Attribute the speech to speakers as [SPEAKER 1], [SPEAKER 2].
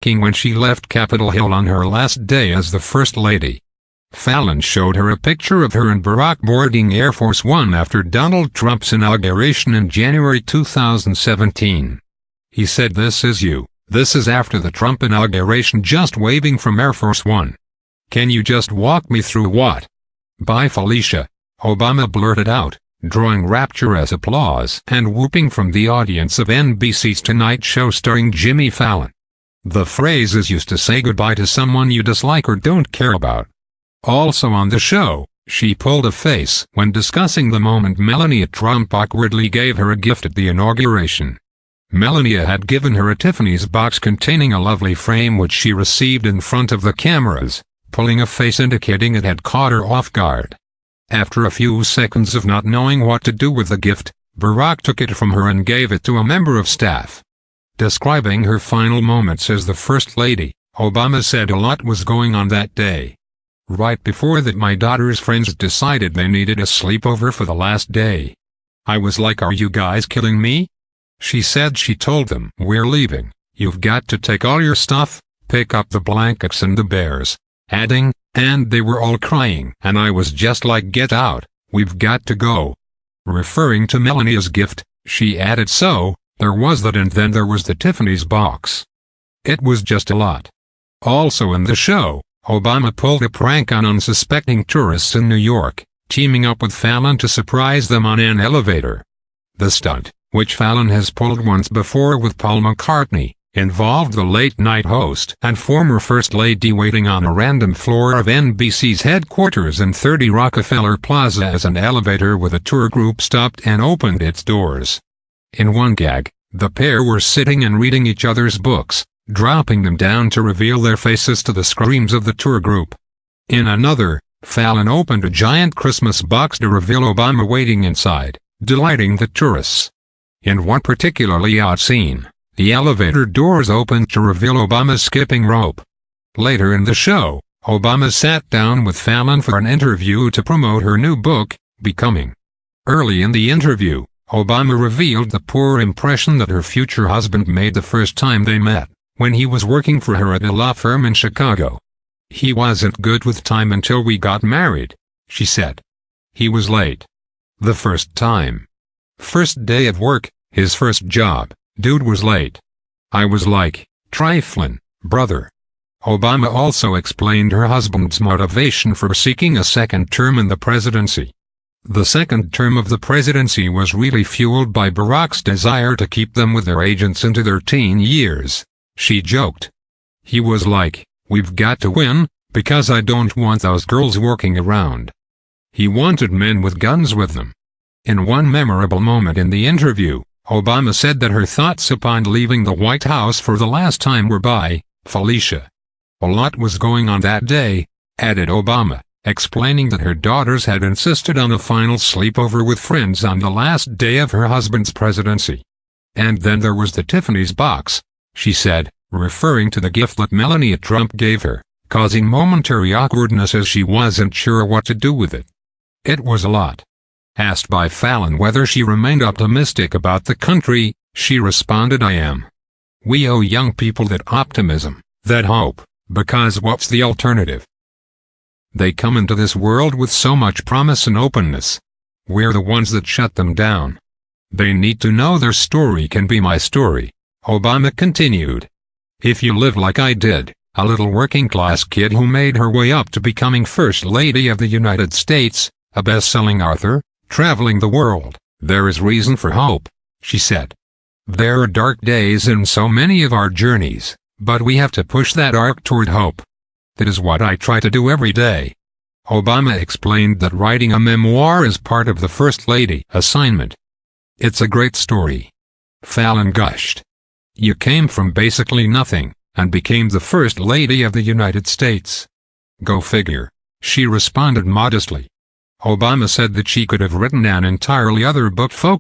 [SPEAKER 1] when she left Capitol Hill on her last day as the First Lady. Fallon showed her a picture of her and Barack boarding Air Force One after Donald Trump's inauguration in January 2017. He said, "This is you. This is after the Trump inauguration, just waving from Air Force One. Can you just walk me through what?" "Bye, Felicia," Obama blurted out, drawing rapturous applause and whooping from the audience of NBC's Tonight Show starring Jimmy Fallon. The phrase is used to say goodbye to someone you dislike or don't care about. Also on the show, she pulled a face when discussing the moment Melania Trump awkwardly gave her a gift at the inauguration. Melania had given her a Tiffany's box containing a lovely frame which she received in front of the cameras, pulling a face indicating it had caught her off guard. After a few seconds of not knowing what to do with the gift, Barack took it from her and gave it to a member of staff. Describing her final moments as the First Lady, Obama said, "A lot was going on that day. Right before that, my daughter's friends decided they needed a sleepover for the last day. I was like, are you guys killing me?" She said she told them, "We're leaving, you've got to take all your stuff, pick up the blankets and the bears," adding, "and they were all crying, and I was just like, get out, we've got to go." Referring to Melania's gift, she added, "So, there was that, and then there was the Tiffany's box. It was just a lot." Also in the show, Obama pulled a prank on unsuspecting tourists in New York, teaming up with Fallon to surprise them on an elevator. The stunt, which Fallon has pulled once before with Paul McCartney, involved the late-night host and former First Lady waiting on a random floor of NBC's headquarters in 30 Rockefeller Plaza as an elevator with a tour group stopped and opened its doors. In one gag, the pair were sitting and reading each other's books, dropping them down to reveal their faces to the screams of the tour group. In another, Fallon opened a giant Christmas box to reveal Obama waiting inside, delighting the tourists. In one particularly odd scene, the elevator doors opened to reveal Obama skipping rope. Later in the show, Obama sat down with Fallon for an interview to promote her new book, Becoming. Early in the interview, Obama revealed the poor impression that her future husband made the first time they met, when he was working for her at a law firm in Chicago. "He wasn't good with time until we got married," she said. "He was late. The first time. First day of work, his first job, dude was late. I was like, triflin', brother." Obama also explained her husband's motivation for seeking a second term in the presidency. The second term of the presidency was really fueled by Barack's desire to keep them with their agents into their teen years. She joked. "He was like, we've got to win, because I don't want those girls working around." He wanted men with guns with them. In one memorable moment in the interview, Obama said that her thoughts upon leaving the White House for the last time were, "Bye, Felicia." "A lot was going on that day," added Obama, explaining that her daughters had insisted on a final sleepover with friends on the last day of her husband's presidency. "And then there was the Tiffany's box," she said, referring to the gift that Melania Trump gave her, causing momentary awkwardness as she wasn't sure what to do with it. "It was a lot." Asked by Fallon whether she remained optimistic about the country, she responded, "I am. We owe young people that optimism, that hope, because what's the alternative? They come into this world with so much promise and openness. We're the ones that shut them down. They need to know their story can be my story," Obama continued. "If you live like I did, a little working-class kid who made her way up to becoming First Lady of the United States, a best-selling author, traveling the world, there is reason for hope," she said. "There are dark days in so many of our journeys, but we have to push that arc toward hope. That is what I try to do every day." Obama explained that writing a memoir is part of the First Lady assignment. "It's a great story." Fallon gushed. "You came from basically nothing, and became the First Lady of the United States." "Go figure," she responded modestly. Obama said that she could have written an entirely other book focused